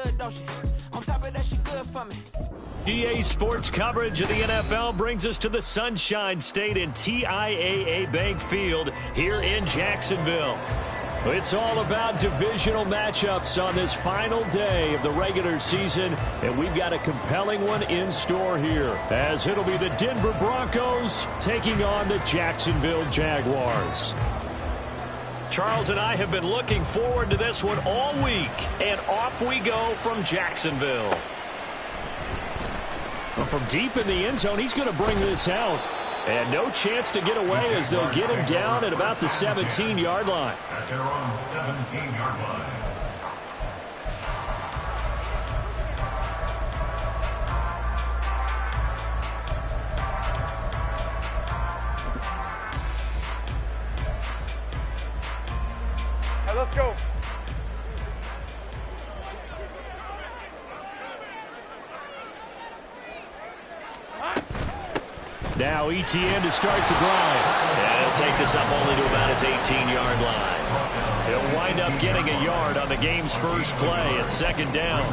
good, don't she? On top of that, she good for me. EA Sports coverage of the NFL brings us to the Sunshine State in TIAA Bank Field here in Jacksonville. It's all about divisional matchups on this final day of the regular season, and we've got a compelling one in store here, as it'll be the Denver Broncos taking on the Jacksonville Jaguars. Charles and I have been looking forward to this one all week, and off we go from Jacksonville. Well, from deep in the end zone, he's going to bring this out. And no chance to get away as they'll get him down at about the 17-yard line. At their own 17-yard line. Let's go. Now ETN to start the drive. And he'll take this up only to about his 18-yard line. He'll wind up getting a yard on the game's first play at second down.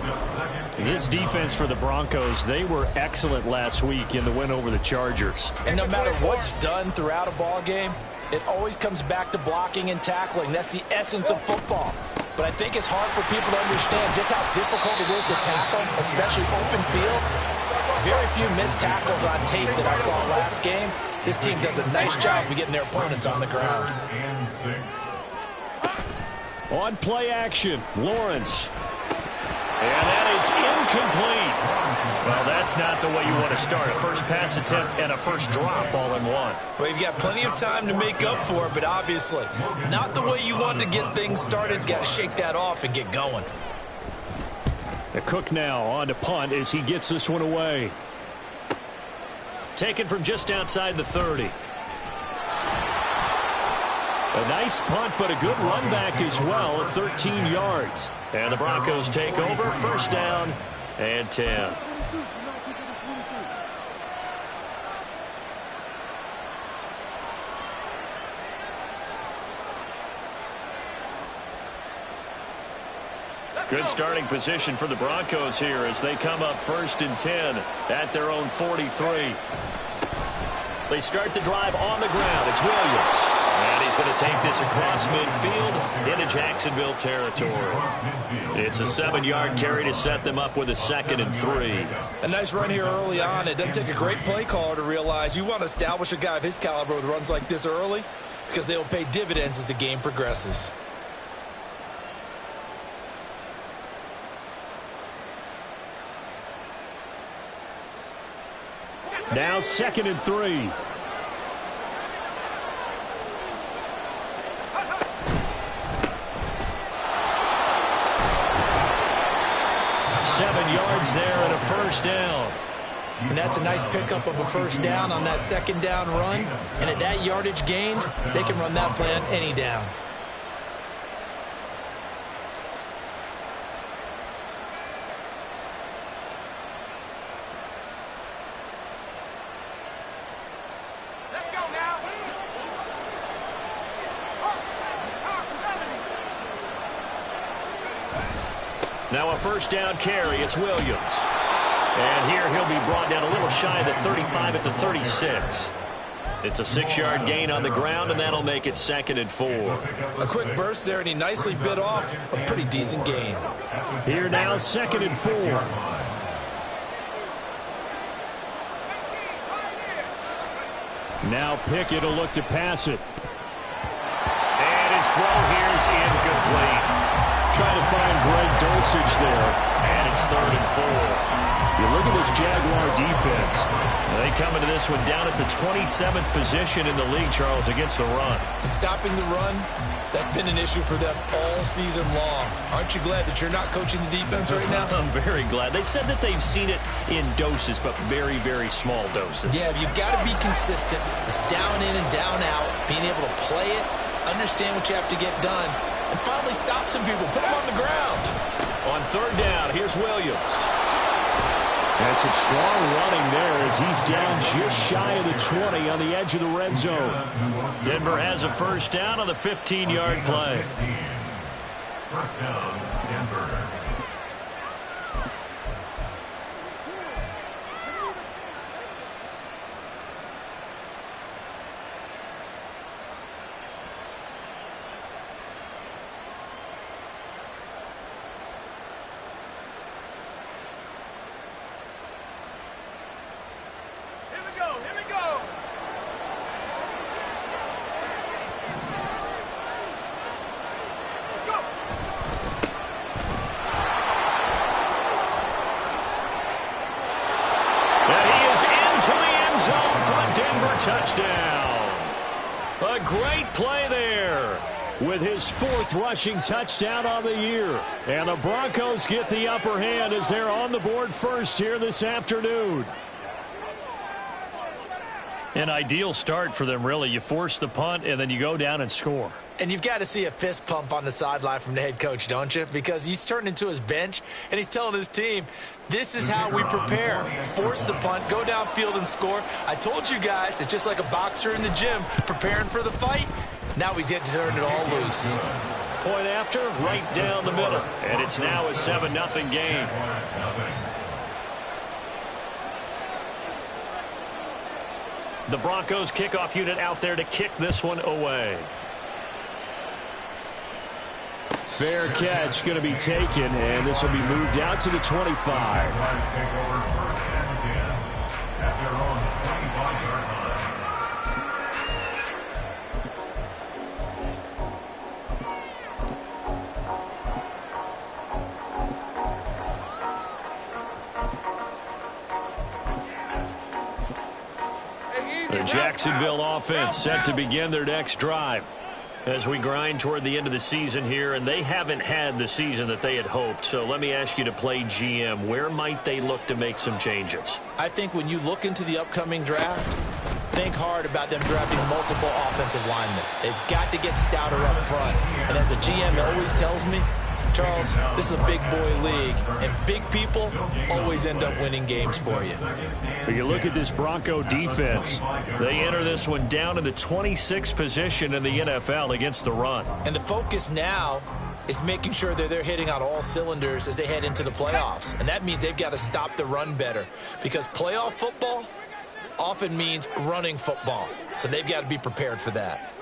This defense for the Broncos, they were excellent last week in the win over the Chargers. And no matter what's done throughout a ball game, it always comes back to blocking and tackling. That's the essence of football. But I think it's hard for people to understand just how difficult it is to tackle, especially open field. Very few missed tackles on tape that I saw last game. This team does a nice job of getting their opponents on the ground. On play action, Lawrence. And that is incomplete. Well, that's not the way you want to start. A first pass attempt and a first drop all in one. Well, you've got plenty of time to make up for it, but obviously not the way you want to get things started. Got to shake that off and get going. The Cook now on to punt as he gets this one away. Taken from just outside the 30. A nice punt, but a good run back as well at 13 yards. And the Broncos take over, first down and 10. Good starting position for the Broncos here as they come up first and 10 at their own 43. They start the drive on the ground. It's Williams. And he's going to take this across midfield into Jacksonville territory. It's a 7-yard carry to set them up with a 2nd and 3. A nice run here early on. It doesn't take a great play caller to realize you want to establish a guy of his caliber with runs like this early because they will pay dividends as the game progresses. Now 2nd and 3. Seven yards there and a first down. And that's a nice pickup of a first down on that second down run. And at that yardage gained, they can run that play on any down. Now a first down carry. It's Williams. And here he'll be brought down a little shy of the 35 at the 36. It's a 6-yard gain on the ground, and that'll make it 2nd and 4. A quick burst there, and he nicely bit off a pretty decent gain. Here now 2nd and 4. Now Pickett will look to pass it. And his throw here is incomplete. Trying to find Greg Dulcich there. And it's 3rd and 4. You look at this Jaguar defense. They come into this one down at the 27th position in the league, Charles, against the run. Stopping the run, that's been an issue for them all season long. Aren't you glad that you're not coaching the defense right now? I'm very glad. They said that they've seen it in doses, but very, very small doses. Yeah, you've got to be consistent. It's down in and down out, being able to play it, understand what you have to get done, and finally stop some people, put them on the ground. On 3rd down, here's Williams. That's some strong running there as he's down just shy of the 20 on the edge of the red zone. Denver has a first down on the 15-yard play. First down, Denver. touchdown. A great play there with his 4th rushing touchdown on the year. And the Broncos get the upper hand as they're on the board first here this afternoon. An ideal start for them, really. You force the punt, and then you go down and score. And you've got to see a fist pump on the sideline from the head coach, don't you? Because he's turned into his bench, and he's telling his team, this is how we prepare. Force the punt, go downfield and score. I told you guys, it's just like a boxer in the gym preparing for the fight. Now we get to turn it all loose. Point after, right down the middle. And it's now a 7-0 game. The Broncos kickoff unit out there to kick this one away. Fair catch going to be taken, and this will be moved out to the 25. The Jacksonville offense set to begin their next drive as we grind toward the end of the season here, and they haven't had the season that they had hoped. So let me ask you to play GM. Where might they look to make some changes? I think when you look into the upcoming draft, think hard about them drafting multiple offensive linemen. They've got to get stouter up front. And as a GM always tells me, Charles, this is a big boy league, and big people always end up winning games for you. When you look at this Bronco defense, they enter this one down in the 26th position in the NFL against the run. And the focus now is making sure that they're hitting on all cylinders as they head into the playoffs. And that means they've got to stop the run better, because playoff football often means running football. So they've got to be prepared for that.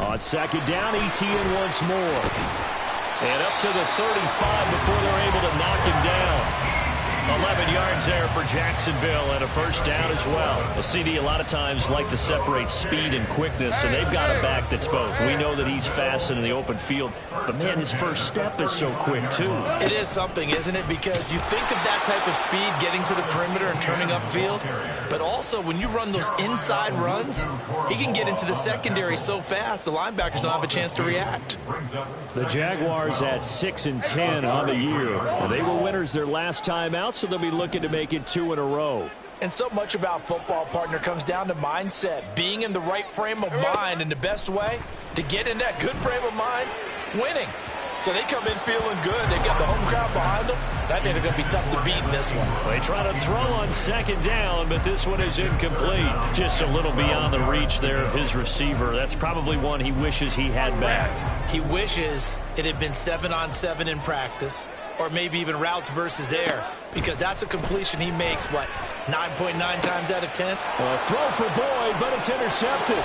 On second down, Etienne once more. And up to the 35 before they're able to knock him down. 11 yards there for Jacksonville and a first down as well. Well, CD, a lot of times like to separate speed and quickness, and they've got a back that's both. We know that he's fast in the open field, but, man, his first step is so quick, too. It is something, isn't it? Because you think of that type of speed getting to the perimeter and turning upfield, but also when you run those inside runs, he can get into the secondary so fast the linebackers don't have a chance to react. The Jaguars at 6-10 on the year. They were winners their last time out, so they'll be looking to make it 2 in a row. And so much about football, partner, comes down to mindset. Being in the right frame of mind, and the best way to get in that good frame of mind, winning. So they come in feeling good. They've got the home crowd behind them. I think it's going to be tough to beat in this one. They try to throw on second down, but this one is incomplete. Just a little beyond the reach there of his receiver. That's probably one he wishes he had back. He wishes it had been 7-on-7 in practice, or maybe even routes versus air, because that's a completion he makes, 9.9 times out of 10? A throw for Boyd, but it's intercepted.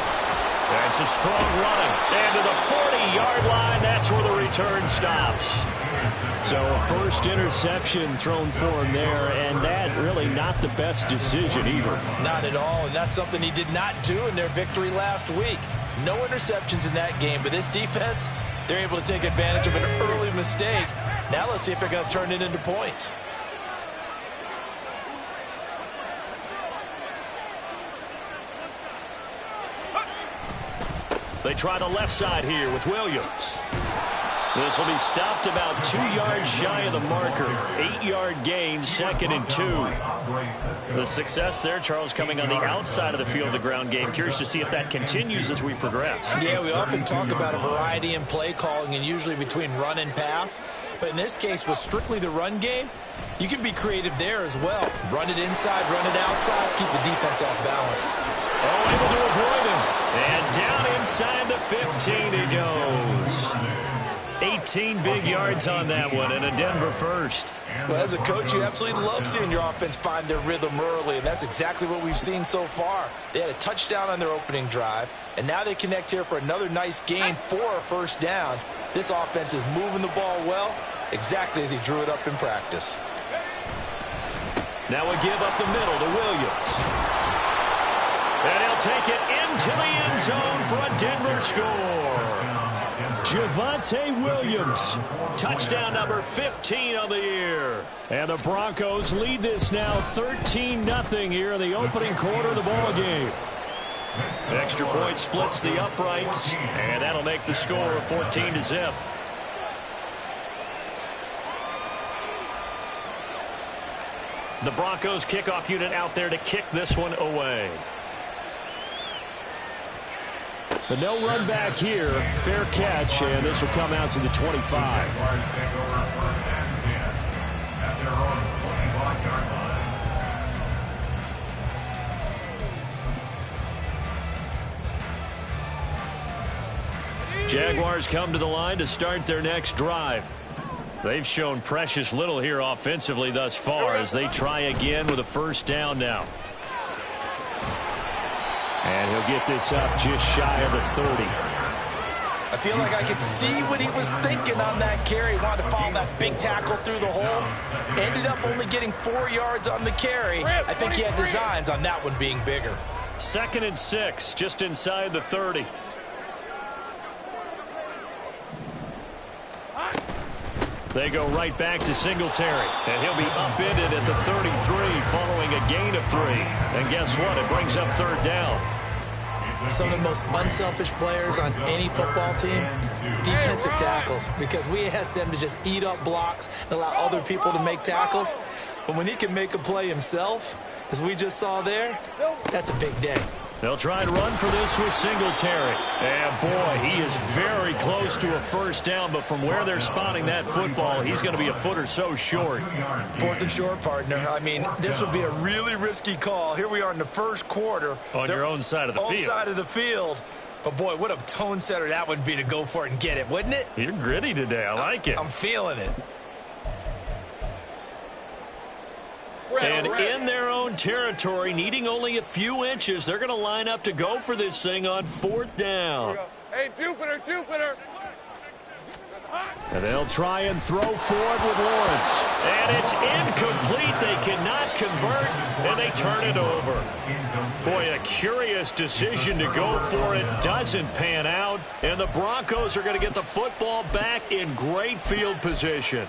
And some strong running. And to the 40-yard line, that's where the return stops. So a first interception thrown for him there, and that really not the best decision either. Not at all, and that's something he did not do in their victory last week. No interceptions in that game, but this defense, they're able to take advantage of an early mistake. Now let's see if they're going to turn it into points. They try the left side here with Williams. This will be stopped about 2 yards shy of the marker. 8-yard gain, 2nd and 2. The success there, Charles, coming on the outside of the field of the ground game. Curious to see if that continues as we progress. Yeah, we often talk about a variety in play calling and usually between run and pass. But in this case, with strictly the run game, you can be creative there as well. Run it inside, run it outside, keep the defense off balance. Oh, able to avoid him. And down inside the 15 he goes. 18 big yards on that one, and a Denver first. Well, as a coach, you absolutely love seeing your offense find their rhythm early, and that's exactly what we've seen so far. They had a touchdown on their opening drive, and now they connect here for another nice gain for a first down. This offense is moving the ball well, exactly as he drew it up in practice. Now a give up the middle to Williams. And he'll take it into the end zone for a Denver score. Javonte Williams. Touchdown number 15 on the year. And the Broncos lead this now 13-0 here in the opening quarter of the ball game. Extra point splits the uprights, and that'll make the score 14-0. The Broncos kickoff unit out there to kick this one away. But no run back here. Fair catch, and this will come out to the 25. Jaguars take over first and 10 at their own 25-yard line. Jaguars come to the line to start their next drive. They've shown precious little here offensively thus far as they try again with a first down now. And he'll get this up just shy of the 30. I feel like I could see what he was thinking on that carry. Wanted to follow that big tackle through the hole. Ended up only getting 4 yards on the carry. I think he had designs on that one being bigger. 2nd and 6, just inside the 30. They go right back to Singletary, and he'll be upended at the 33 following a gain of 3. And guess what? It brings up 3rd down. Some of the most unselfish players on any football team, defensive tackles, because we ask them to just eat up blocks and allow other people to make tackles. But when he can make a play himself, as we just saw there, that's a big day. They'll try and run for this with Singletary. And, boy, he is very close to a first down, but from where they're spotting that football, he's going to be a foot or so short. 4th and short, partner. I mean, this would be a really risky call. Here we are in the first quarter. On your own side of the field. Own side of the field. But, boy, what a tone setter that would be to go for it and get it, wouldn't it? You're gritty today. I like it. I'm feeling it. And in their own territory, needing only a few inches, they're going to line up to go for this thing on 4th down. Hey, Jupiter. And they'll try and throw forward with Lawrence. And it's incomplete. They cannot convert, and they turn it over. Boy, a curious decision to go for it. Doesn't pan out. And the Broncos are going to get the football back in great field position.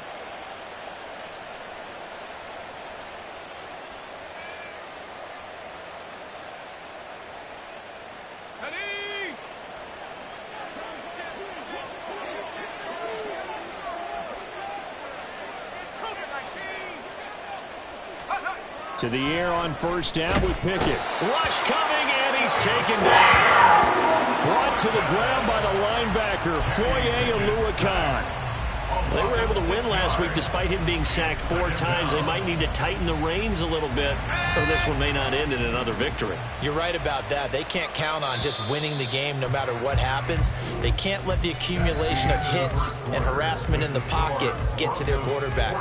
To the air on first down with Pickett. Rush coming, and he's taken down. Brought to the ground by the linebacker, Foye Oluokun. They were able to win last week despite him being sacked 4 times. They might need to tighten the reins a little bit, or this one may not end in another victory. You're right about that. They can't count on just winning the game no matter what happens. They can't let the accumulation of hits and harassment in the pocket get to their quarterback.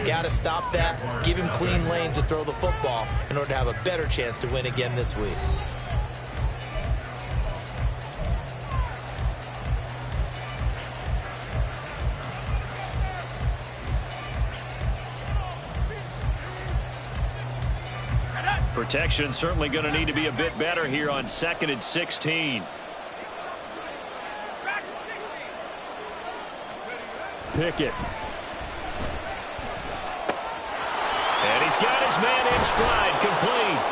Got to stop that, give him clean lanes to throw the football in order to have a better chance to win again this week. Protection certainly going to need to be a bit better here on 2nd and 16. Pickett. And he's got his man in stride, complete.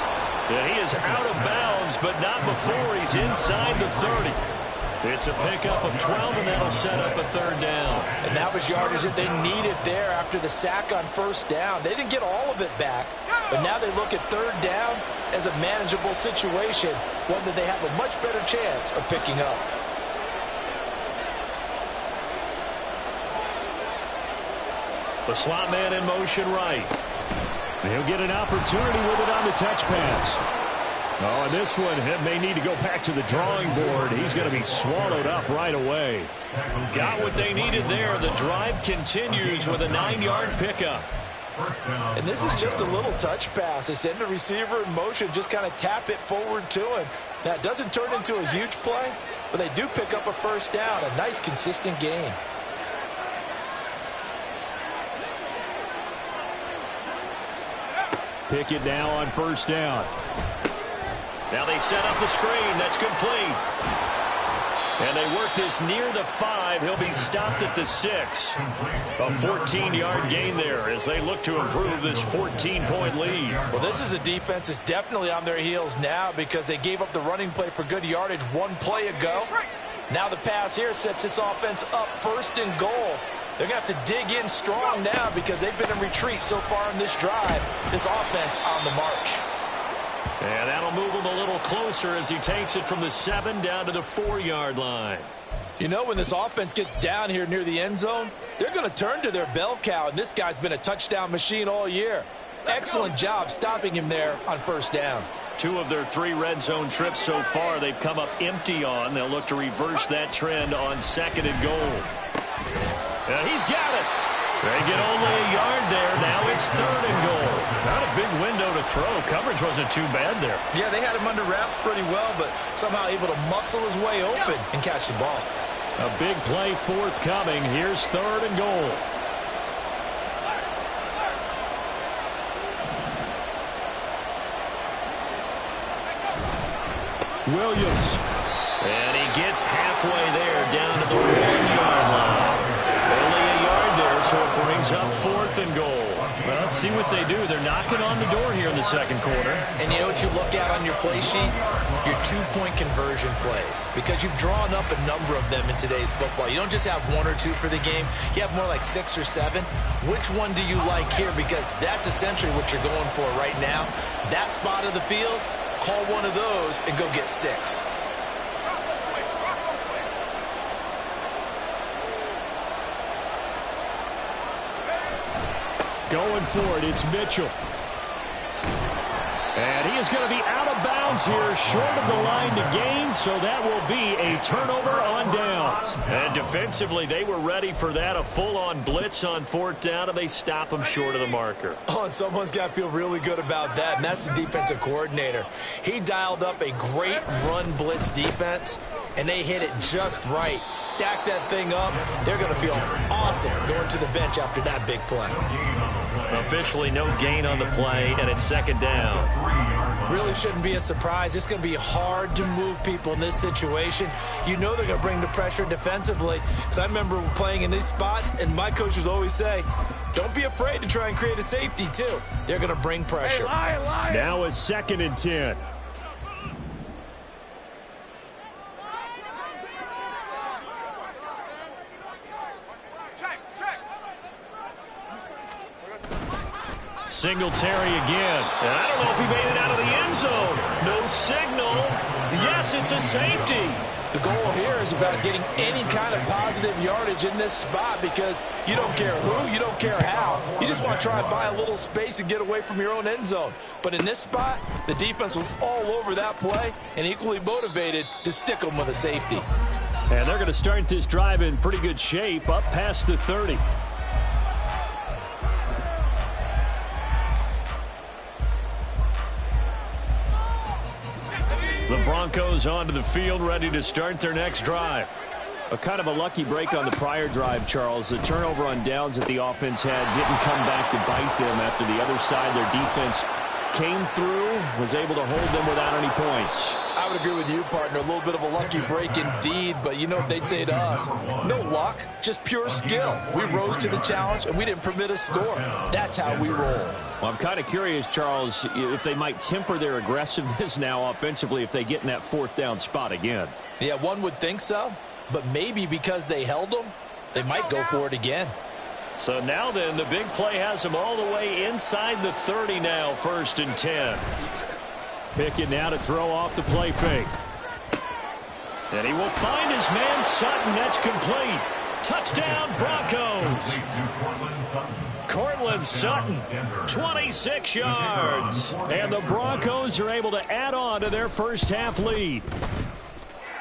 And he is out of bounds, but not before he's inside the 30. It's a pickup of 12, and that'll set up a 3rd down. And that was yardage that they needed there after the sack on first down. They didn't get all of it back, but now they look at 3rd down as a manageable situation, one that they have a much better chance of picking up. The slot man in motion right. He'll get an opportunity with it on the touch pass. Oh, and this one may need to go back to the drawing board. He's going to be swallowed up right away. Got what they needed there. The drive continues with a 9-yard pickup. And this is just a little touch pass. They send the receiver in motion, just kind of tap it forward to him. Now, it doesn't turn into a huge play, but they do pick up a first down. A nice, consistent gain. Pickett now on first down. Now they set up the screen. That's complete. And they work this near the 5. He'll be stopped at the 6. A 14-yard gain there as they look to improve this 14-point lead. Well, this is a defense that's definitely on their heels now because they gave up the running play for good yardage one play ago. Now the pass here sets this offense up 1st and goal. They're going to have to dig in strong now because they've been in retreat so far in this drive. This offense on the march. And that'll move him a little closer as he takes it from the 7 down to the 4-yard line. You know, when this offense gets down here near the end zone, they're going to turn to their bell cow, and this guy's been a touchdown machine all year. Excellent job stopping him there on 1st down. 2 of their 3 red zone trips so far they've come up empty on. They'll look to reverse that trend on 2nd and goal. And he's got it. They get only a yard there. Now it's 3rd and goal. Not a big window to throw. Coverage wasn't too bad there. Yeah, they had him under wraps pretty well, but somehow able to muscle his way open and catch the ball. A big play forthcoming. Here's 3rd and goal. Williams. And he gets halfway there down to the 1-yard line. Only a yard there, so it brings up 4th and goal. Well, let's see what they do. They're knocking on the door here in the 2nd quarter. And you know what you look at on your play sheet? Your 2-point conversion plays. Because you've drawn up a number of them in today's football. You don't just have 1 or 2 for the game. You have more like 6 or 7. Which one do you like here? Because that's essentially what you're going for right now. That spot of the field, call one of those and go get 6. Going for it, it's Mitchell. And he is going to be out of bounds here, short of the line to gain, so that will be a turnover on downs. And defensively, they were ready for that, a full-on blitz on 4th down, and they stop him short of the marker. Oh, and someone's got to feel really good about that, and that's the defensive coordinator. He dialed up a great run blitz defense, and they hit it just right. Stack that thing up. They're going to feel awesome going to the bench after that big play. Officially no gain on the play, and it's 2nd down. Really shouldn't be a surprise. It's going to be hard to move people in this situation. You know they're going to bring the pressure defensively. Because I remember playing in these spots, and my coaches always say, don't be afraid to try and create a safety, too. They're going to bring pressure. Hey, now it's 2nd and 10. Singletary again. And I don't know if he made it out of the end zone. No signal. Yes, it's a safety. The goal here is about getting any kind of positive yardage in this spot because you don't care who, you don't care how. You just want to try and buy a little space and get away from your own end zone. But in this spot, the defense was all over that play and equally motivated to stick them with a safety. And they're going to start this drive in pretty good shape, up past the 30. The Broncos onto the field, ready to start their next drive. A kind of a lucky break on the prior drive, Charles. The turnover on downs that the offense had didn't come back to bite them after the other side. Their defense came through, was able to hold them without any points. I would agree with you, partner. A little bit of a lucky break indeed, but you know what they'd say to us? No luck, just pure skill. We rose to the challenge, and we didn't permit a score. That's how we roll. Well, I'm kind of curious, Charles, if they might temper their aggressiveness now offensively if they get in that 4th down spot again. Yeah, one would think so, but maybe because they held them, they might go for it again. So now then, the big play has them all the way inside the 30 now, 1st and 10. Pickett now to throw off the play fake. And he will find his man Sutton. That's complete. Touchdown, Broncos. Cortland Sutton, 26 yards. And the Broncos are able to add on to their first half lead.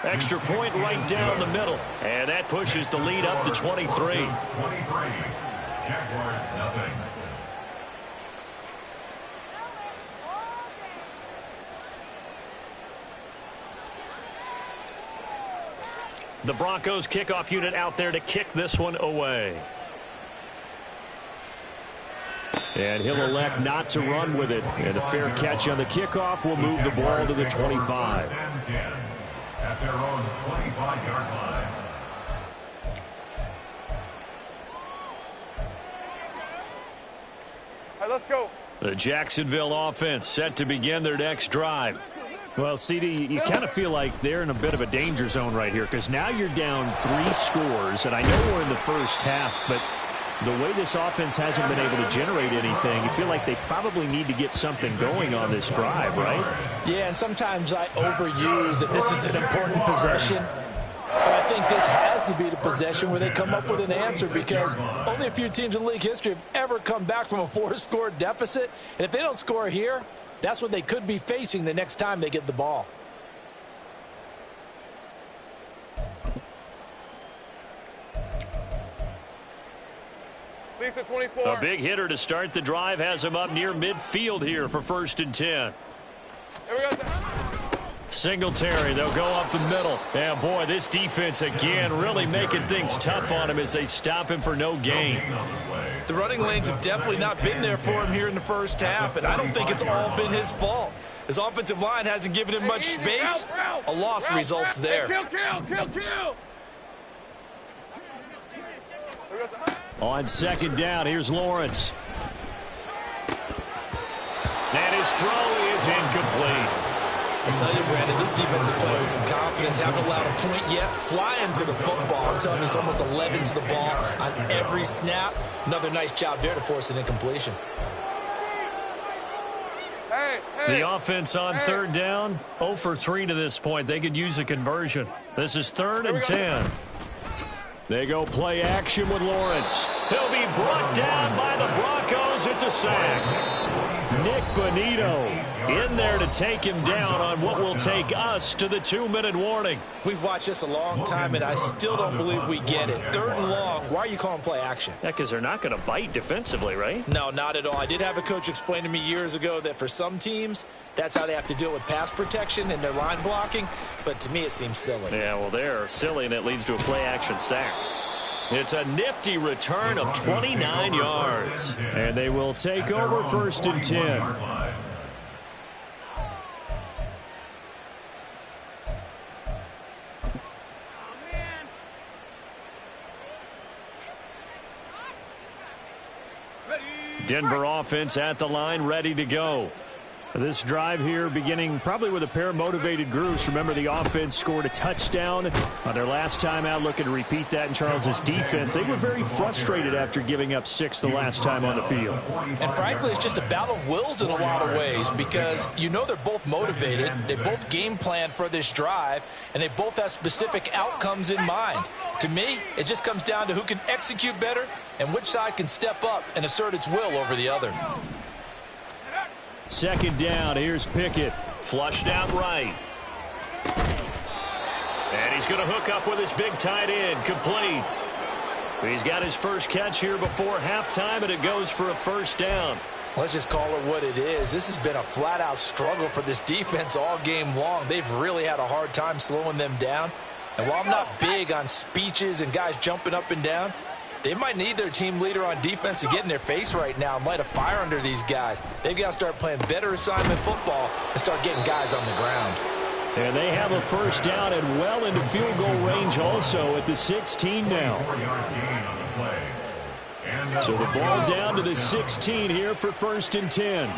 Extra point right down the middle. And that pushes the lead up to 23. Jaguars, nothing. The Broncos kickoff unit out there to kick this one away. And he'll elect not to run with it. And a fair catch on the kickoff will move the ball to the 25. at their own 25-yard line. All right, let's go. The Jacksonville offense set to begin their next drive. Well, CD, you kind of feel like they're in a bit of a danger zone right here because now you're down 3 scores, and I know we're in the first half, but the way this offense hasn't been able to generate anything, you feel like they probably need to get something going on this drive, right? Yeah, and sometimes I overuse that this is an important possession. But I think this has to be the possession where they come up with an answer because only a few teams in league history have ever come back from a 4-score deficit. And if they don't score here, that's what they could be facing the next time they get the ball. Lisa, 24. A big hitter to start the drive has him up near midfield here for 1st and 10. Here we go. Singletary, they'll go up the middle. And boy, this defense again really making things tough on him as they stop him for no gain. The running lanes have definitely not been there for him here in the first half, and I don't think it's all been his fault. His offensive line hasn't given him much space. A loss results there. Kill. On 2nd down, here's Lawrence. And his throw is incomplete. I tell you, Brandon, this defense is playing with some confidence. Haven't allowed a point yet. Flying to the football. I'm telling you, it's almost 11 to the ball on every snap. Another nice job there to force an incompletion. The offense on 3rd down, 0 for 3 to this point. They could use a conversion. This is 3rd and 10. They go play action with Lawrence. He'll be brought down by the Broncos. It's a sack. Nick Bonito in there to take him down on what will take us to the 2-minute warning. We've watched this a long time, and I still don't believe we get it. 3rd and long, why are you calling play action? Yeah, because they're not going to bite defensively, right? No, not at all. I did have a coach explain to me years ago that for some teams, that's how they have to deal with pass protection and their line blocking. But to me, it seems silly. Yeah, well, they're silly, and it leads to a play action sack. It's a nifty return of 29 yards. And they will take over 1st and 10. Denver offense at the line, ready to go. This drive here beginning probably with a pair of motivated groups. Remember, the offense scored a touchdown on their last time out, looking to repeat that in Charles's defense. They were very frustrated after giving up 6 the last time on the field. And frankly, it's just a battle of wills in a lot of ways because you know they're both motivated. They both game plan for this drive, and they both have specific outcomes in mind. To me, it just comes down to who can execute better and which side can step up and assert its will over the other. 2nd down, here's Pickett. Flushed out right. And he's going to hook up with his big tight end. Complete. He's got his first catch here before halftime, and it goes for a 1st down. Let's just call it what it is. This has been a flat-out struggle for this defense all game long. They've really had a hard time slowing them down. And while I'm not big on speeches and guys jumping up and down, they might need their team leader on defense to get in their face right now and light a fire under these guys. They've got to start playing better assignment football and start getting guys on the ground. And they have a 1st down and well into field goal range also at the 16 now. So the ball down to the 16 here for 1st and 10.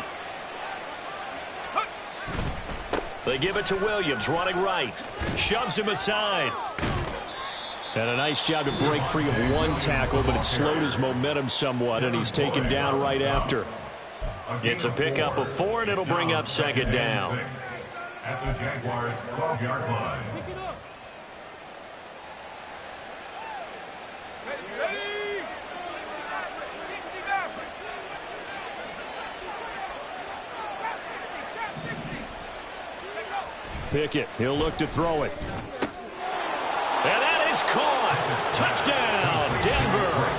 They give it to Williams, running right. Shoves him aside. And a nice job to break free of one tackle, but it slowed his momentum somewhat, and he's taken down right after. It's a pickup of 4, and it'll bring up 2nd down. At the Jaguars' 12-yard line. Pickett, he'll look to throw it. And that is caught. Touchdown, Denver.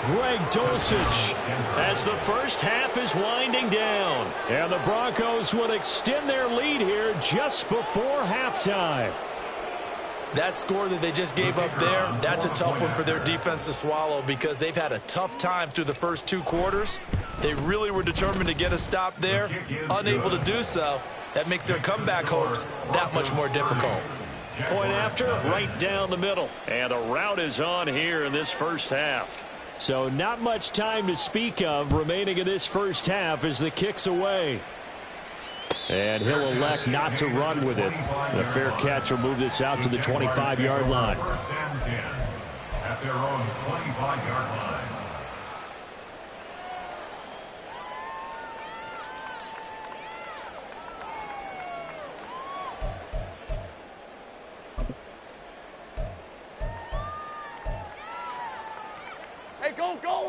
Greg Dulcich as the first half is winding down. And the Broncos will extend their lead here just before halftime. That score that they just gave up there, that's a tough one for their defense to swallow because they've had a tough time through the first 2 quarters. They really were determined to get a stop there, unable to do so. That makes their comeback hopes that much more difficult. Point after, right down the middle. And a rout is on here in this first half. So not much time to speak of remaining in this first half as the kick's away. And he'll elect not to run with it. The fair catch will move this out to the 25-yard line. First and 10 at their own 25-yard line.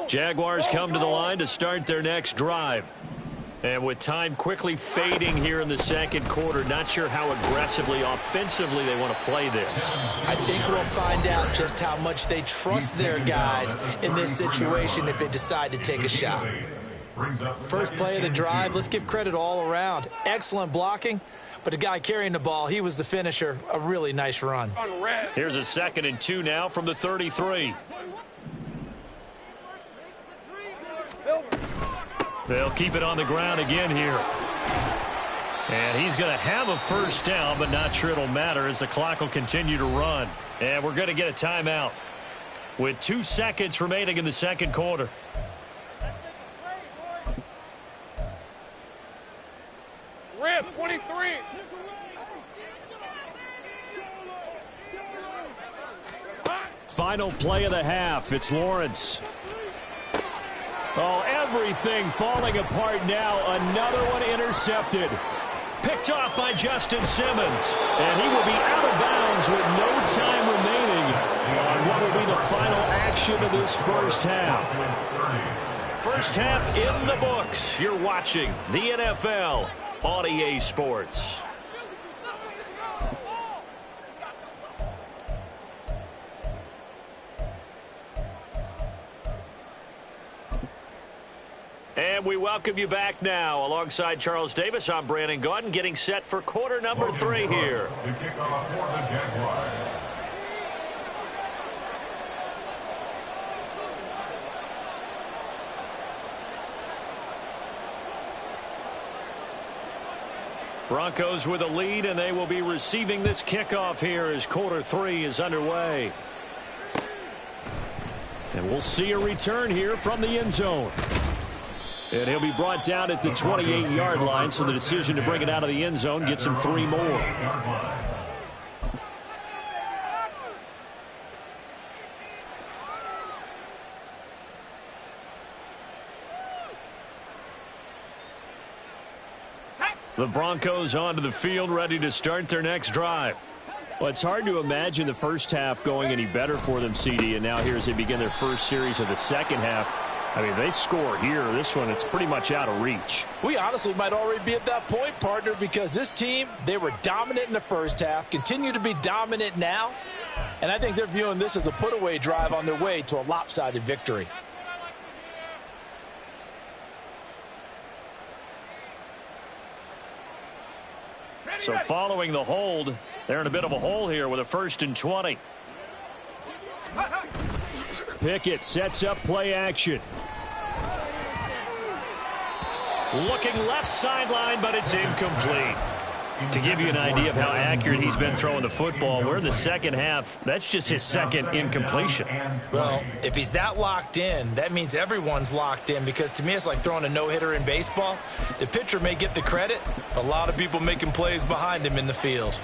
Jaguars come to the line to start their next drive. And with time quickly fading here in the second quarter, not sure how aggressively, offensively they want to play this. I think we'll find out just how much they trust their guys in this situation if they decide to take a shot. First play of the drive, let's give credit all around. Excellent blocking, but the guy carrying the ball, he was the finisher. A really nice run. Here's a 2nd and 2 now from the 33. They'll keep it on the ground again here. And he's going to have a first down, but not sure it'll matter as the clock will continue to run. And we're going to get a timeout with 2 seconds remaining in the second quarter. Rip, 23. Final play of the half. It's Lawrence. Oh, everything falling apart now. Another one intercepted. Picked off by Justin Simmons. And he will be out of bounds with no time remaining on what will be the final action of this first half. First half in the books. You're watching the NFL on EA Sports. And we welcome you back now. Alongside Charles Davis, I'm Brandon Gaudin, getting set for quarter number 3 here. To kick off for the Jaguars. Broncos with a lead, and they will be receiving this kickoff here as quarter 3 is underway. And we'll see a return here from the end zone. And he'll be brought down at the 28-yard line, so the decision to bring it out of the end zone gets him 3 more. The Broncos onto the field, ready to start their next drive. Well, it's hard to imagine the first half going any better for them, CD, and now here as they begin their first series of the second half. I mean, they score here. This one, it's pretty much out of reach. We honestly might already be at that point, partner, because this team, they were dominant in the first half, continue to be dominant now, and I think they're viewing this as a put-away drive on their way to a lopsided victory. So following the hold, they're in a bit of a hole here with a 1st and 20. Pickett sets up play action. Looking left sideline, but it's incomplete. To give you an idea of how accurate he's been throwing the football, we're in the second half. That's just his 2nd incompletion. Well, if he's that locked in, that means everyone's locked in, because to me it's like throwing a no-hitter in baseball. The pitcher may get the credit, a lot of people making plays behind him in the field.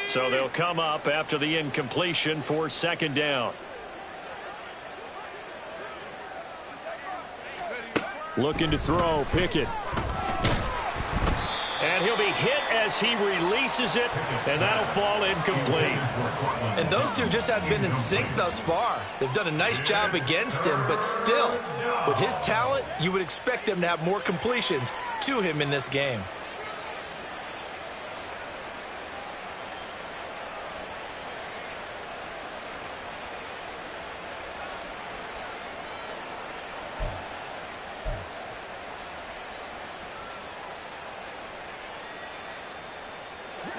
So they'll come up after the incompletion for 2nd down. Looking to throw, Pickett. And he'll be hit as he releases it, and that'll fall incomplete. And those two just have been in sync thus far. They've done a nice job against him, but still, with his talent, you would expect them to have more completions to him in this game.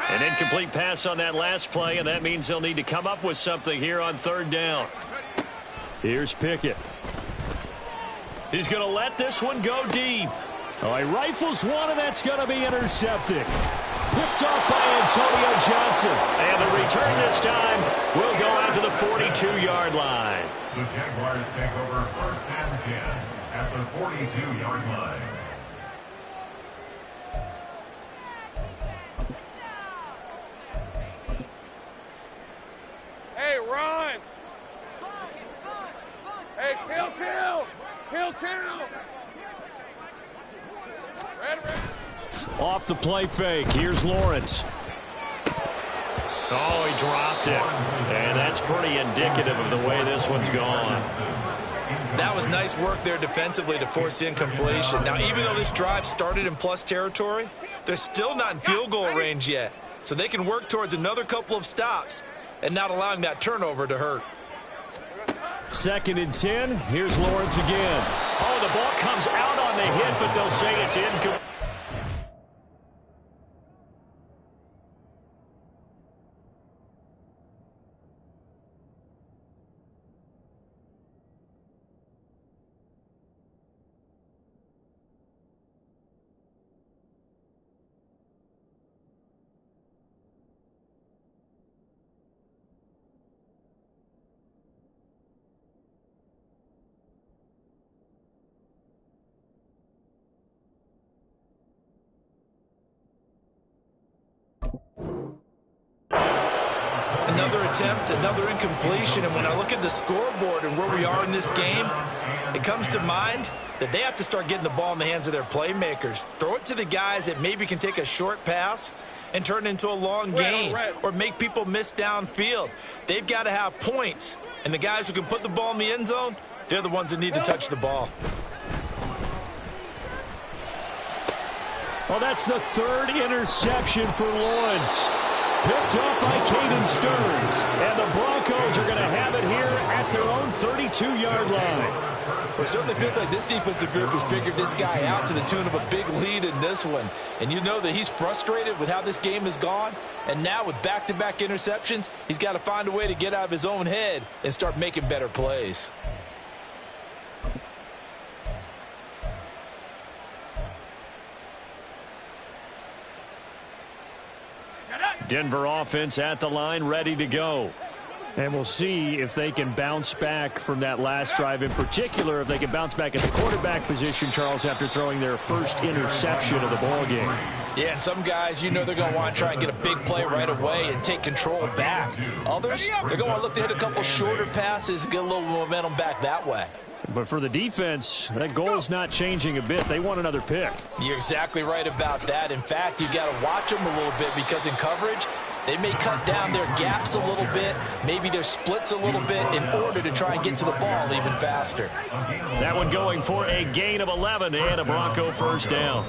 An incomplete pass on that last play, and that means they'll need to come up with something here on 3rd down. Here's Pickett. He's going to let this one go deep. Oh, he rifles one, and that's going to be intercepted. Picked off by Antonio Johnson. And the return this time will go out to the 42-yard line. The Jaguars take over 1st and 10 at the 42-yard line. Hey, run. Hey, kill. Red. Off the play fake. Here's Lawrence. Oh, he dropped it. And that's pretty indicative of the way this one's gone. That was nice work there defensively to force the incompletion. Now, even though this drive started in plus territory, they're still not in field goal range yet. So they can work towards another couple of stops and not allowing that turnover to hurt. 2nd and 10. Here's Lawrence again. Oh, the ball comes out on the hit, but they'll say it's incomplete. Another attempt, another incompletion, and when I look at the scoreboard and where we are in this game, it comes to mind that they have to start getting the ball in the hands of their playmakers. Throw it to the guys that maybe can take a short pass and turn it into a long gain or make people miss downfield. They've got to have points, and the guys who can put the ball in the end zone, they're the ones that need to touch the ball. Well, that's the 3rd interception for Lawrence. Picked off by Caden Stearns. And the Broncos are going to have it here at their own 32-yard line. Well, it certainly feels like this defensive group has figured this guy out to the tune of a big lead in this one. And you know that he's frustrated with how this game has gone. And now with back-to-back interceptions, he's got to find a way to get out of his own head and start making better plays. Denver offense at the line, ready to go. And we'll see if they can bounce back from that last drive, in particular, if they can bounce back at the quarterback position, Charles, after throwing their first interception of the ballgame. Yeah, and some guys, you know they're going to want to try and get a big play right away and take control back. Others, they're going to look to hit a couple shorter passes and get a little momentum back that way. But for the defense, that goal's not changing a bit. They want another pick. You're exactly right about that. In fact, you've got to watch them a little bit because in coverage, they may cut down their gaps a little bit, maybe their splits a little bit in order to try and get to the ball even faster. That one going for a gain of 11 and a Bronco first down.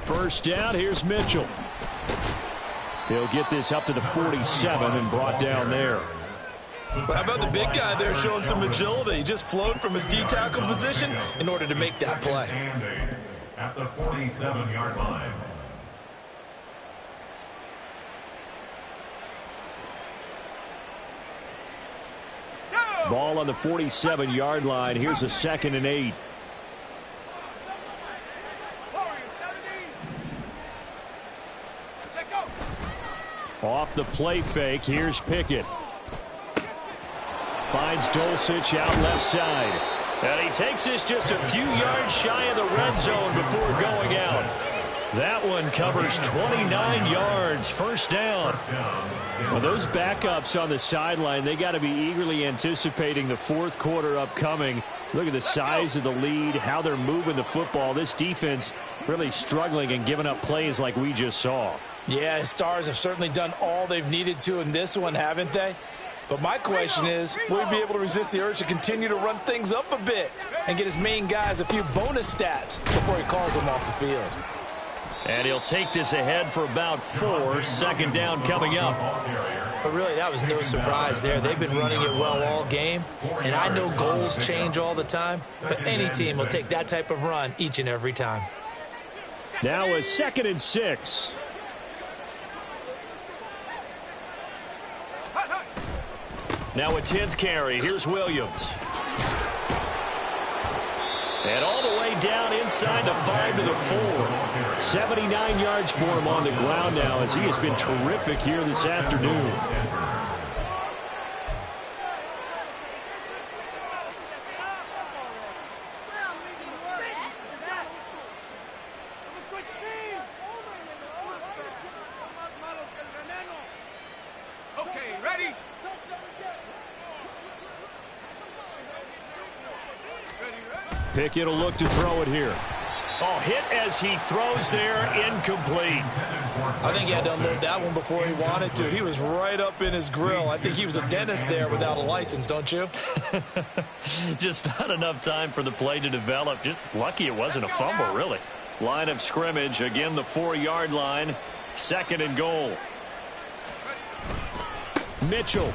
First down, here's Mitchell. He'll get this up to the 47 and brought down there. Well, how about the big guy there showing some agility? He just flowed from his D-tackle position in order to make that play. At the 47-yard line. Ball on the 47-yard line. Here's a 2nd and 8. Off the play fake, here's Pickett. Finds Dulcich out left side. And he takes this just a few yards shy of the red zone before going out. That one covers 29 yards, first down. Well, those backups on the sideline, they got to be eagerly anticipating the 4th quarter upcoming. Look at the size of the lead, how they're moving the football. This defense really struggling and giving up plays like we just saw. Yeah, Stars have certainly done all they've needed to in this one, haven't they? But my question is, will he be able to resist the urge to continue to run things up a bit and get his main guys a few bonus stats before he calls them off the field? And he'll take this ahead for about 4. 2nd down coming up. But really, that was no surprise there. They've been running it well all game, and I know goals change all the time, but any team will take that type of run each and every time. Now a 2nd and 6. Now a 10th carry. Here's Williams. And all the way down inside the 5 to the 4. 79 yards for him on the ground now as he has been terrific here this afternoon. Okay, ready? Pickett will look to throw it here. Oh, hit as he throws there, incomplete. I think he had to unload that one before he wanted to. He was right up in his grill. I think he was a dentist there without a license, don't you? Just not enough time for the play to develop. Just lucky it wasn't a fumble, really. Line of scrimmage, again the 4-yard line. 2nd and goal. Mitchell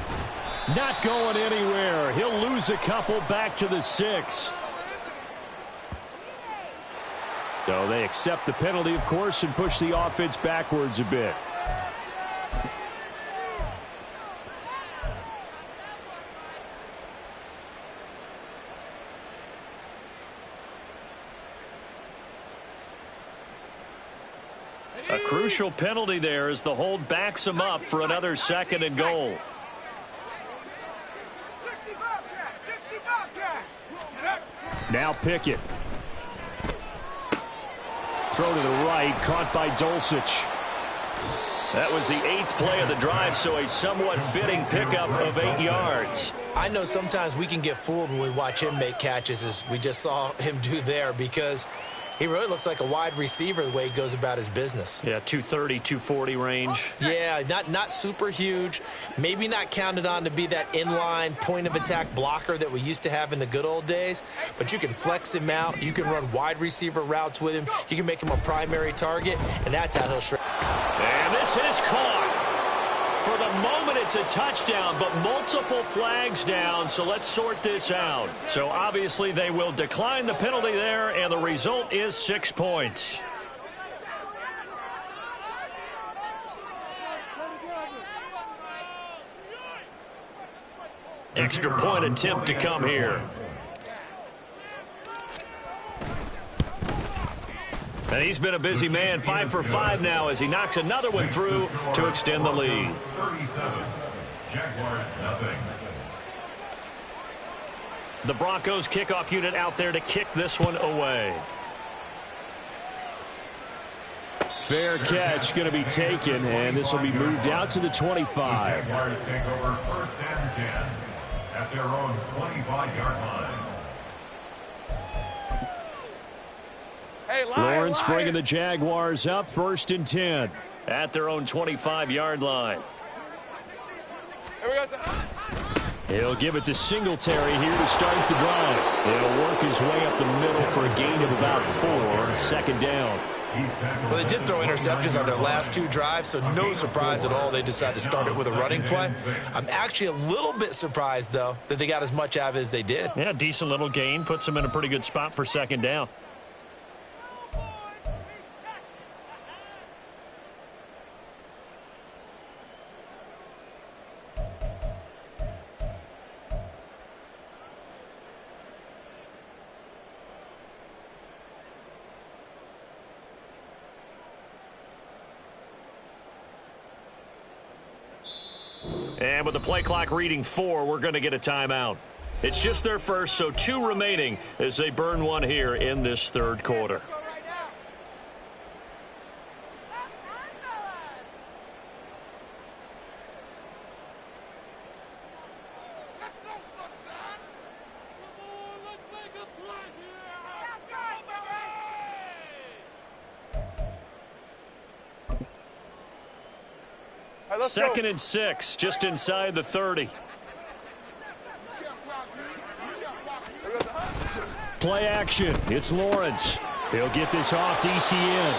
not going anywhere. He'll lose a couple back to the 6. So they accept the penalty, of course, and push the offense backwards a bit. A crucial penalty there as the hold backs him up for another 2nd and goal. Now Pickett. Throw to the right, caught by Dulcich. That was the 8th play of the drive, so a somewhat fitting pickup of 8 yards. I know sometimes we can get fooled when we watch him make catches, as we just saw him do there, because he really looks like a wide receiver the way he goes about his business. Yeah, 230, 240 range. Yeah, not super huge. Maybe not counted on to be that inline point-of-attack blocker that we used to have in the good old days. But you can flex him out. You can run wide receiver routes with him. You can make him a primary target, and that's how he'll shred. And this is caught. For the moment, it's a touchdown, but multiple flags down, so let's sort this out. So obviously they will decline the penalty there, and the result is 6 points. Extra point attempt to come here. And he's been a busy man, 5 for 5 now as he knocks another one through to extend the lead. 37. Jaguars nothing. The Broncos kickoff unit out there to kick this one away. Fair catch going to be taken, and this will be moved out to the 25. Jaguars take over 1st and 10 at their own 25-yard line. Hey, Lawrence bringing the Jaguars up 1st and 10 at their own 25-yard line. Here we go. He'll give it to Singletary here to start the drive. He'll work his way up the middle for a gain of about 4, 2nd down. Well, they did throw interceptions on their last 2 drives, so no surprise at all they decided to start it with a running play. I'm actually a little bit surprised, though, that they got as much out of it as they did. Yeah, decent little gain. Puts them in a pretty good spot for 2nd down. And with the play clock reading 4, we're going to get a timeout. It's just their first, so 2 remaining as they burn one here in this 3rd quarter. Second and 6, just inside the 30. Play action. It's Lawrence. He'll get this off to ETN.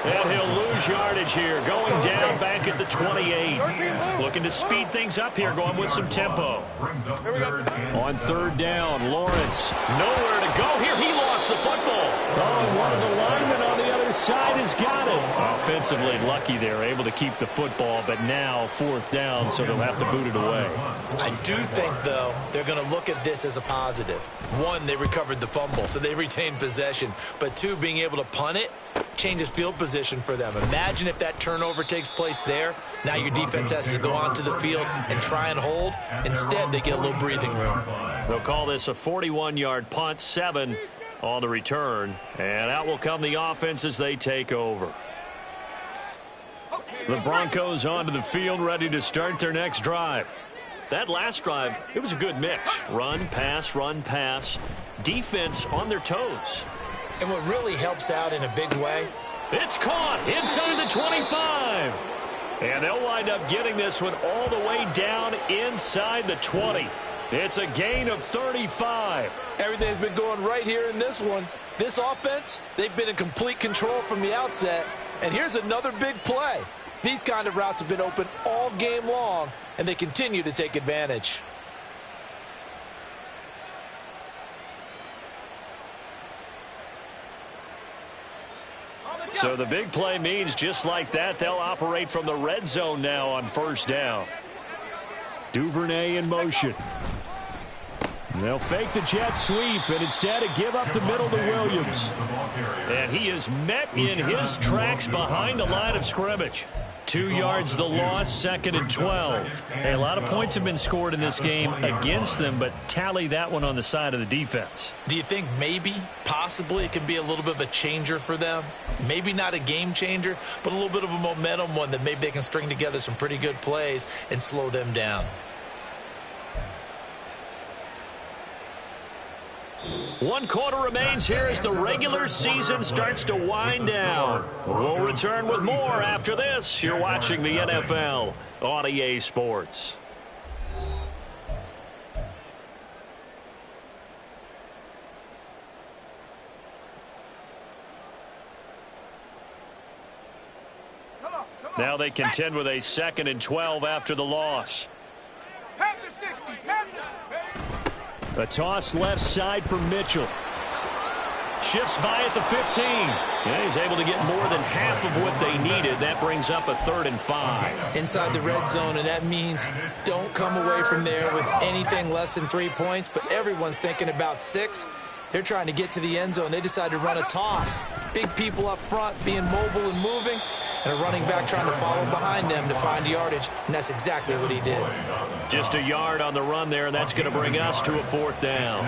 And he'll lose yardage here, going down back at the 28. Looking to speed things up here, going with some tempo. On third down, Lawrence, nowhere to go here. He lost the football. Oh, and one of the linemen on the other side has got it. Offensively lucky they're able to keep the football, but now fourth down, so they'll have to boot it away. I do think, though, they're going to look at this as a positive. One, they recovered the fumble, so they retained possession. But two, being able to punt it changes field position for them. Imagine if that turnover takes place there. Now your defense has to go onto the field and try and hold. Instead, they get a little breathing room. They'll call this a 41-yard punt, 7 on the return. And out will come the offense as they take over. The Broncos onto the field, ready to start their next drive. That last drive, it was a good mix. Run, pass, defense on their toes. And what really helps out in a big way, it's caught inside the 25. And they'll wind up getting this one all the way down inside the 20. It's a gain of 35. everything's been going right here in this one. This offense, they've been in complete control from the outset. And here's another big play. These kind of routes have been open all game long, and they continue to take advantage. So the big play means just like that, they'll operate from the red zone now on first down. Duvernay in motion. They'll fake the jet sweep and instead give up the middle to Williams. And he is met in his tracks behind the line of scrimmage. 2 yards the loss, 2nd and 12. Hey, a lot of points have been scored in this game against them, but tally that one on the side of the defense. Do you think maybe, possibly, it can be a little bit of a changer for them? Maybe not a game changer, but a little bit of a momentum one that maybe they can string together some pretty good plays and slow them down. One quarter remains here as the regular season starts to wind down. We'll return with more after this. You're watching the NFL on EA Sports. Now they contend with a 2nd and 12 after the loss. A toss left side for Mitchell. Shifts by at the 15. Yeah, he's able to get more than half of what they needed. That brings up a 3rd and 5. Inside the red zone, and that means don't come away from there with anything less than 3 points, but everyone's thinking about 6. They're trying to get to the end zone. They decide to run a toss. Big people up front being mobile and moving, and a running back trying to follow behind them to find yardage, and that's exactly what he did. Just a yard on the run there, and that's going to bring us to a 4th down.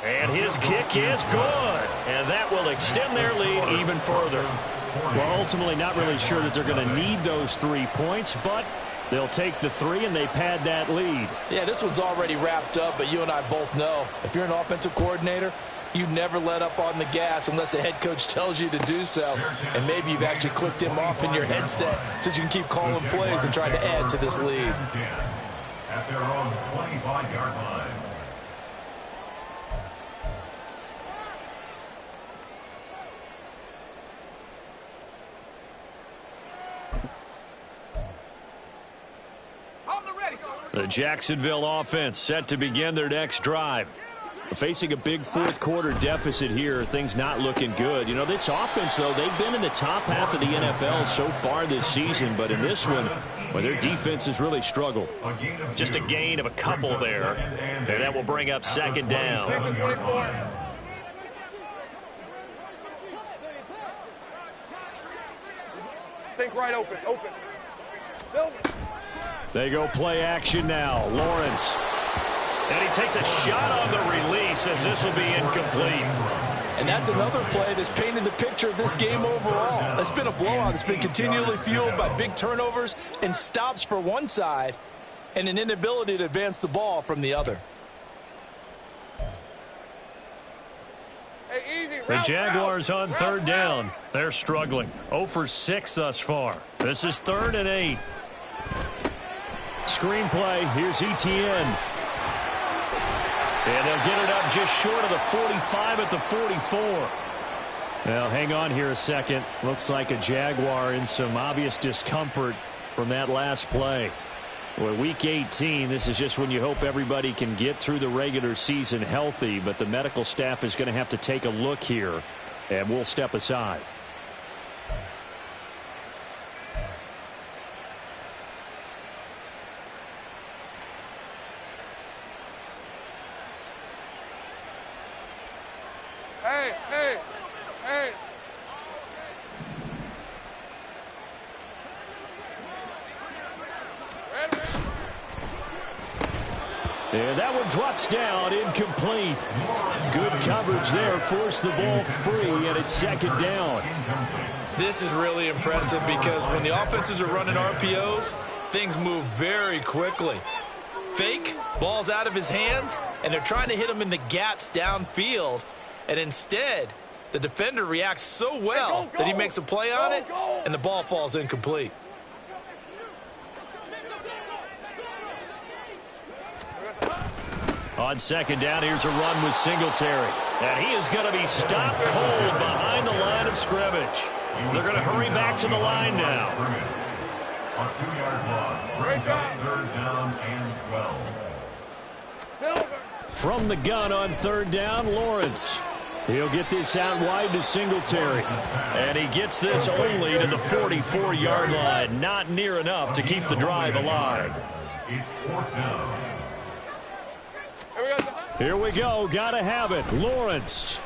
And his kick is good, and that will extend their lead even further. Well, ultimately not really sure that they're going to need those 3 points, but they'll take the 3 and they pad that lead. Yeah, this one's already wrapped up, but you and I both know if you're an offensive coordinator, you never let up on the gas unless the head coach tells you to do so. And maybe you've actually clicked him off in your headset so you can keep calling plays and trying to add to this lead. At their own 25-yard line. The Jacksonville offense set to begin their next drive. Facing a big 4th quarter deficit here, things not looking good. You know, this offense, though, they've been in the top half of the NFL so far this season, but in this one, well, their defense has really struggled. Just a gain of a couple there, and that will bring up 2nd down. Think right open. They go play action now. Lawrence. And he takes a shot on the release as this will be incomplete. And that's another play that's painted the picture of this game overall. It's been a blowout. It's been continually fueled by big turnovers and stops for one side and an inability to advance the ball from the other. The Jaguars on 3rd down. They're struggling. 0 for 6 thus far. This is 3rd and 8. Screenplay. Here's Etienne. And they'll get it up just short of the 45 at the 44. Well, hang on here a second. Looks like a Jaguar in some obvious discomfort from that last play. Well, Week 18, this is just when you hope everybody can get through the regular season healthy, but the medical staff is going to have to take a look here, and we'll step aside. Hey, hey, hey. And that one drops down, incomplete. Good coverage there, forced the ball free, and it's second down. This is really impressive because when the offenses are running RPOs, things move very quickly. Fake, ball's out of his hands, and they're trying to hit him in the gaps downfield. And instead, the defender reacts so well that he makes a play on it, and the ball falls incomplete. On second down, here's a run with Singletary. And he is going to be stopped cold behind the line of scrimmage. They're going to hurry back to the line now. A 2-yard loss brings up third down and 12. From the gun on third down, Lawrence. He'll get this out wide to Singletary. And he gets this only to the 44-yard line. Not near enough to keep the drive alive. It's fourth down. Here we go. Got to have it. Lawrence.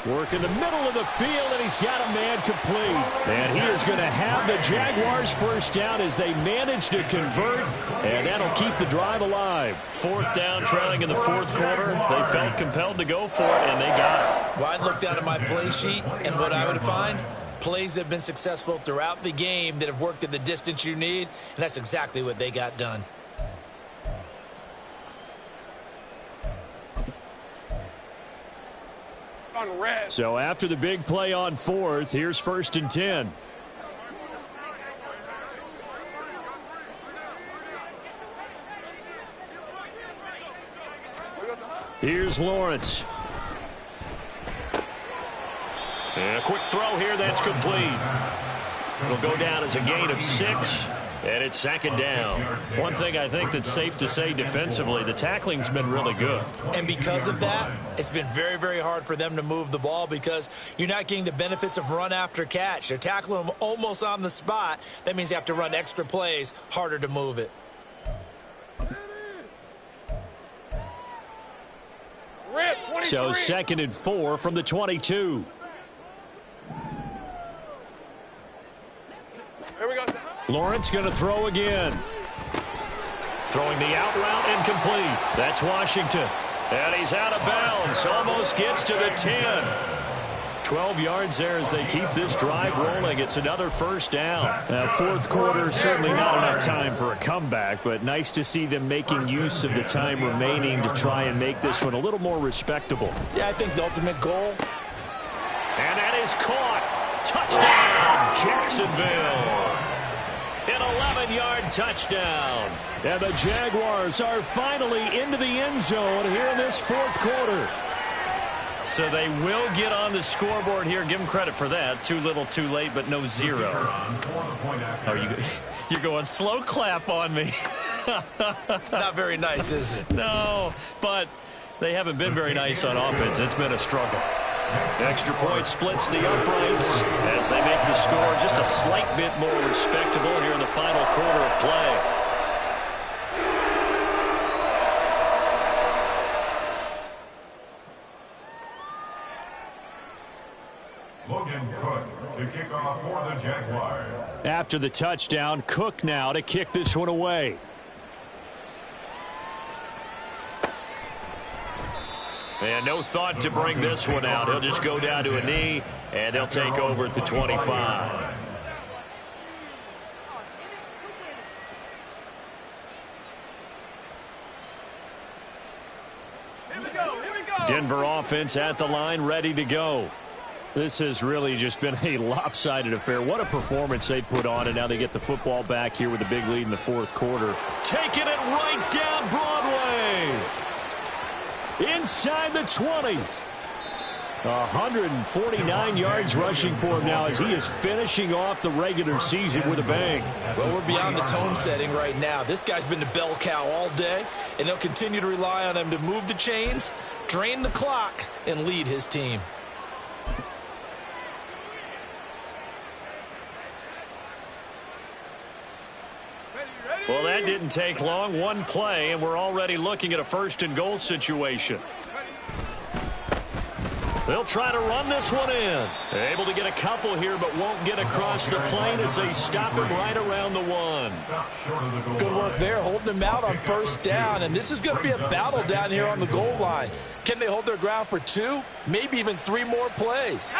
Work in the middle of the field, and he's got a man complete. And he is going to have the Jaguars first down as they manage to convert, and that'll keep the drive alive. Fourth down, trailing in the fourth quarter. They felt compelled to go for it, and they got it. Well, I'd look down at my play sheet, and what I would find, plays have been successful throughout the game that have worked at the distance you need, and that's exactly what they got done. So after the big play on fourth, here's first and 10. Here's Lawrence. And a quick throw here that's complete. It'll go down as a gain of 6. And it's second down. One thing I think that's safe to say defensively, the tackling's been really good. And because of that, it's been very, very hard for them to move the ball because you're not getting the benefits of run after catch. They're tackling them almost on the spot. That means you have to run extra plays, harder to move it. So second and 4 from the 22. Here we go. Lawrence going to throw again. Throwing the out route incomplete. That's Washington. And he's out of bounds. Almost gets to the 10. 12 yards there as they keep this drive rolling. It's another first down. Fourth quarter, certainly not enough time for a comeback, but nice to see them making use of the time remaining to try and make this one a little more respectable. Yeah, I think the ultimate goal. And that is caught. Touchdown, Jacksonville. An 11-yard touchdown. And the Jaguars are finally into the end zone here in this fourth quarter. So they will get on the scoreboard here. Give them credit for that. Too little, too late, but no 0. Oh, you're going slow clap on me. Not very nice, is it? No, but they haven't been very nice on offense. It's been a struggle. Extra point splits the uprights as they make the score just a slight bit more respectable here in the final quarter of play. Logan Cook to kick off for the Jaguars. After the touchdown, Cook now to kick this one away. And no thought to bring this one out. He'll just go down to a knee, and they'll take over at the 25. Denver offense at the line, ready to go. This has really just been a lopsided affair. What a performance they put on, and now they get the football back here with a big lead in the fourth quarter. Taking it right down Broadway. inside the 20. 149 yards rushing for him now as he is finishing off the regular season with a bang. Well, we're beyond the tone setting right now. This guy's been the bell cow all day, and they'll continue to rely on him to move the chains, drain the clock, and lead his team. Well, that didn't take long. One play, and we're already looking at a first-and-goal situation. They'll try to run this one in. Able to get a couple here, but won't get across the plane as they stop him right around the 1. Good work there, holding him out on first down, and this is going to be a battle down here on the goal line. Can they hold their ground for 2, maybe even 3 more plays?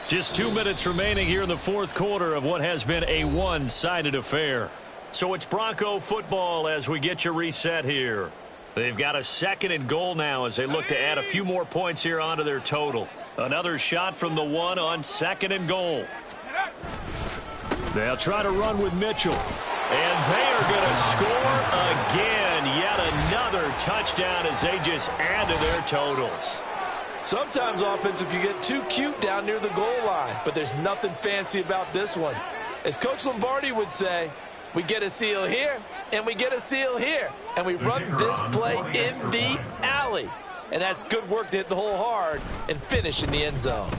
Just 2 minutes remaining here in the fourth quarter of what has been a one-sided affair. So it's Bronco football as we get you reset here. They've got a 2nd and goal now as they look to add a few more points here onto their total. Another shot from the 1 on 2nd and goal. They'll try to run with Mitchell. And they are going to score again. Yet another touchdown as they just add to their totals. Sometimes offenses can get too cute down near the goal line, but there's nothing fancy about this one. As Coach Lombardi would say, we get a seal here, and we get a seal here, and we run this play in the alley. And that's good work to hit the hole hard and finish in the end zone.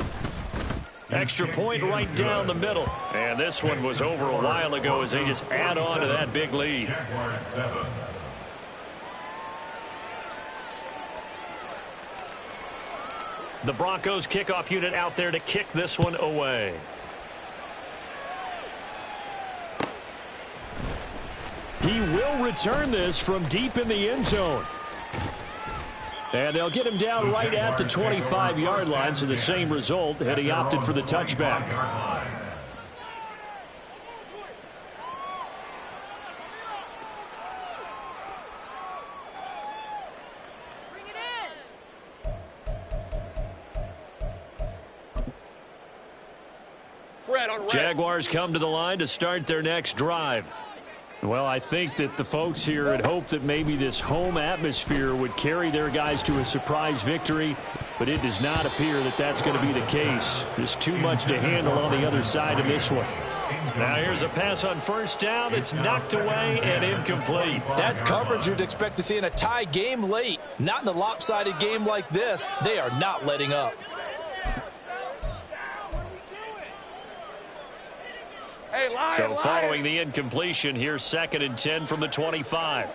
Extra point right down the middle. And this one was over a while ago as they just add on to that big lead. Jaguars 7. The Broncos kickoff unit out there to kick this one away. He will return this from deep in the end zone. And they'll get him down right at the 25-yard line, so the same result had he opted for the touchback. Jaguars come to the line to start their next drive. Well, I think that the folks here had hoped that maybe this home atmosphere would carry their guys to a surprise victory, but it does not appear that that's going to be the case. There's too much to handle on the other side of this one. Now here's a pass on first down. It's knocked away and incomplete. That's coverage you'd expect to see in a tie game late. Not in a lopsided game like this. They are not letting up. So following the incompletion, here's 2nd and 10 from the 25.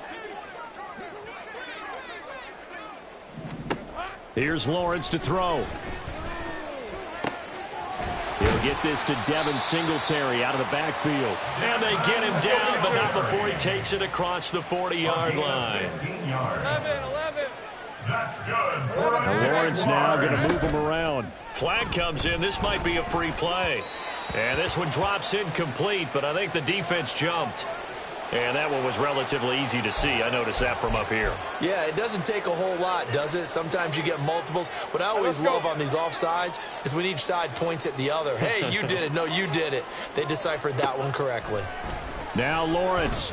Here's Lawrence to throw. He'll get this to Devin Singletary out of the backfield. And they get him down, but not before he takes it across the 40-yard line. 11. That's good. Lawrence now going to move him around. Flag comes in. This might be a free play. And this one drops incomplete, but I think the defense jumped. And that one was relatively easy to see. I noticed that from up here. Yeah, it doesn't take a whole lot, does it? Sometimes you get multiples. What I always love on these offsides is when each side points at the other. Hey, you did it. No, you did it. They deciphered that one correctly. Now Lawrence.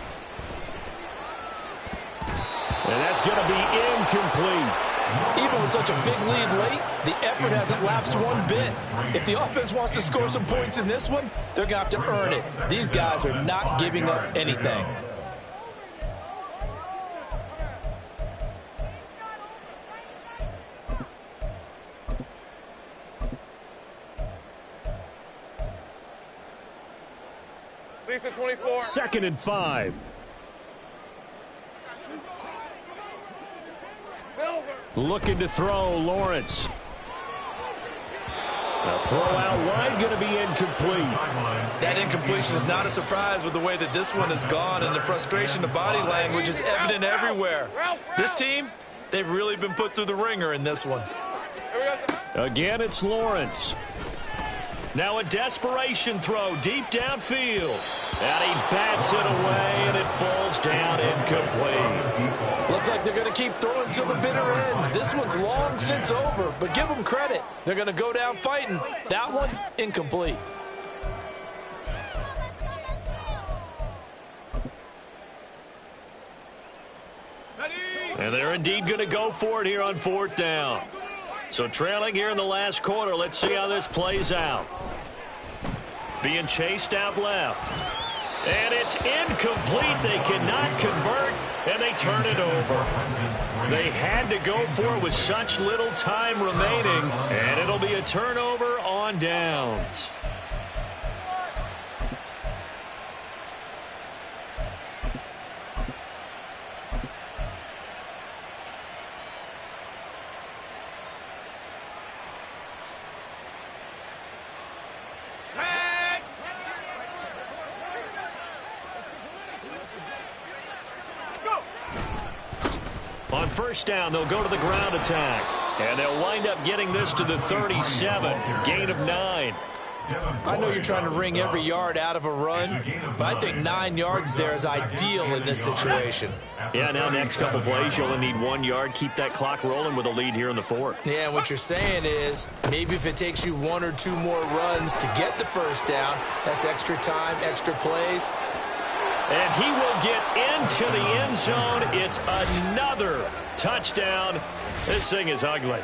And that's going to be incomplete. Even with such a big lead late, the effort hasn't lapsed one bit. If the offense wants to score some points in this one, they're going to have to earn it. These guys are not giving up anything. Lisa 24. 2nd and 5. Looking to throw, Lawrence. A throw out wide, going to be incomplete. That incompletion is not a surprise with the way that this one has gone, and the frustration, the body language is evident everywhere. This team, they've really been put through the ringer in this one. Again, it's Lawrence. Now a desperation throw deep downfield. And he bats it away, and it falls down incomplete. Looks like they're going to keep throwing till the bitter end. This one's long since over, but give them credit. They're going to go down fighting. That one, incomplete. And they're indeed going to go for it here on 4th down. So trailing here in the last quarter. Let's see how this plays out. Being chased out left. And it's incomplete. They cannot convert, and they turn it over. They had to go for it with such little time remaining, and it'll be a turnover on downs. On 1st down, they'll go to the ground attack. And they'll wind up getting this to the 37. Gain of 9. I know you're trying to wring every yard out of a run, but I think 9 yards there is ideal in this situation. Yeah, now next couple plays, you only need 1 yard. Keep that clock rolling with a lead here in the 4th. Yeah, what you're saying is maybe if it takes you 1 or 2 more runs to get the 1st down, that's extra time, extra plays. And he will get into the end zone. It's another touchdown. This thing is ugly.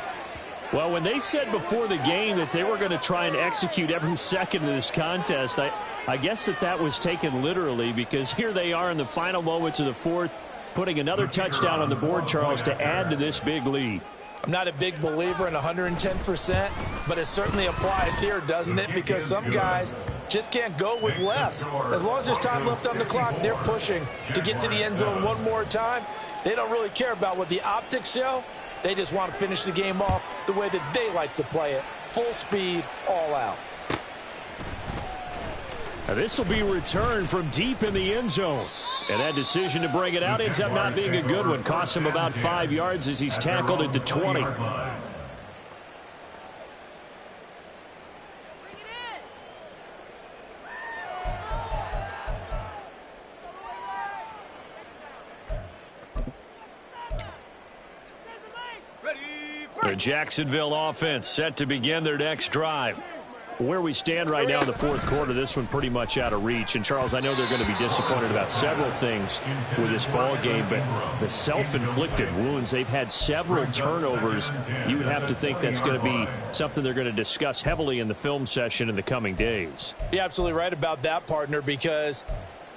Well, when they said before the game that they were going to try and execute every second of this contest, I guess that was taken literally, because here they are in the final moments of the 4th, putting another touchdown on the board, Charles, to add to this big lead. I'm not a big believer in 110%, but it certainly applies here, doesn't it? Because some guys just can't go with less. As long as there's time left on the clock, they're pushing to get to the end zone one more time. They don't really care about what the optics show. They just want to finish the game off the way that they like to play it. Full speed, all out. Now this will be returned from deep in the end zone. And that decision to bring it out ends up not being a good one. Costs him about 5 yards as he's tackled at the 20. The Jacksonville offense set to begin their next drive. Where we stand right now in the 4th quarter, this one pretty much out of reach. And, Charles, I know they're going to be disappointed about several things with this ball game, but the self-inflicted wounds, they've had several turnovers. You would have to think that's going to be something they're going to discuss heavily in the film session in the coming days. You're absolutely right about that, partner, because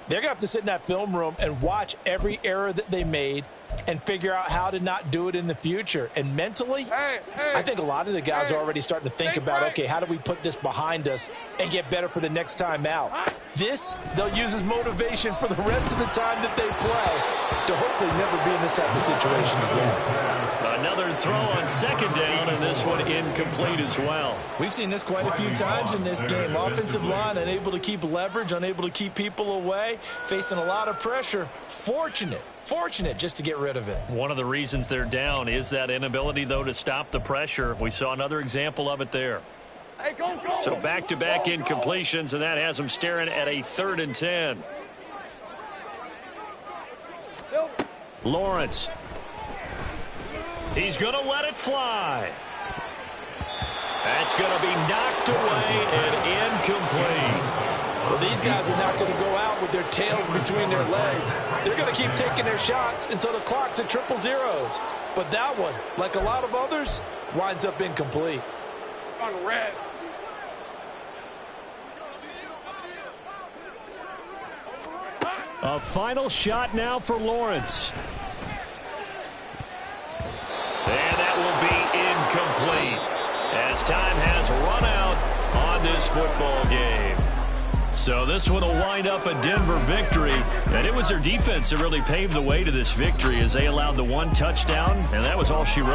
they're going to have to sit in that film room and watch every error that they made and figure out how to not do it in the future. And mentally, I think a lot of the guys are already starting to think about, okay, how do we put this behind us and get better for the next time out? This, they'll use as motivation for the rest of the time that they play to hopefully never be in this type of situation again. Another throw on 2nd down, and this one incomplete as well. We've seen this quite a few times in this game. Offensive line unable to keep leverage, unable to keep people away, facing a lot of pressure. Fortunate just to get rid of it. One of the reasons they're down is that inability, though, to stop the pressure. We saw another example of it there. Hey, go. So back-to-back incompletions, and that has them staring at a 3rd and 10. Lawrence. He's going to let it fly. That's going to be knocked away and incomplete. Well, these guys are not going to go out with their tails between their legs. They're going to keep taking their shots until the clock's at 000. But that one, like a lot of others, winds up incomplete. On red. A final shot now for Lawrence. And that will be incomplete as time has run out on this football game. So this one will wind up a Denver victory. And it was their defense that really paved the way to this victory as they allowed the 1 touchdown, and that was all she wrote.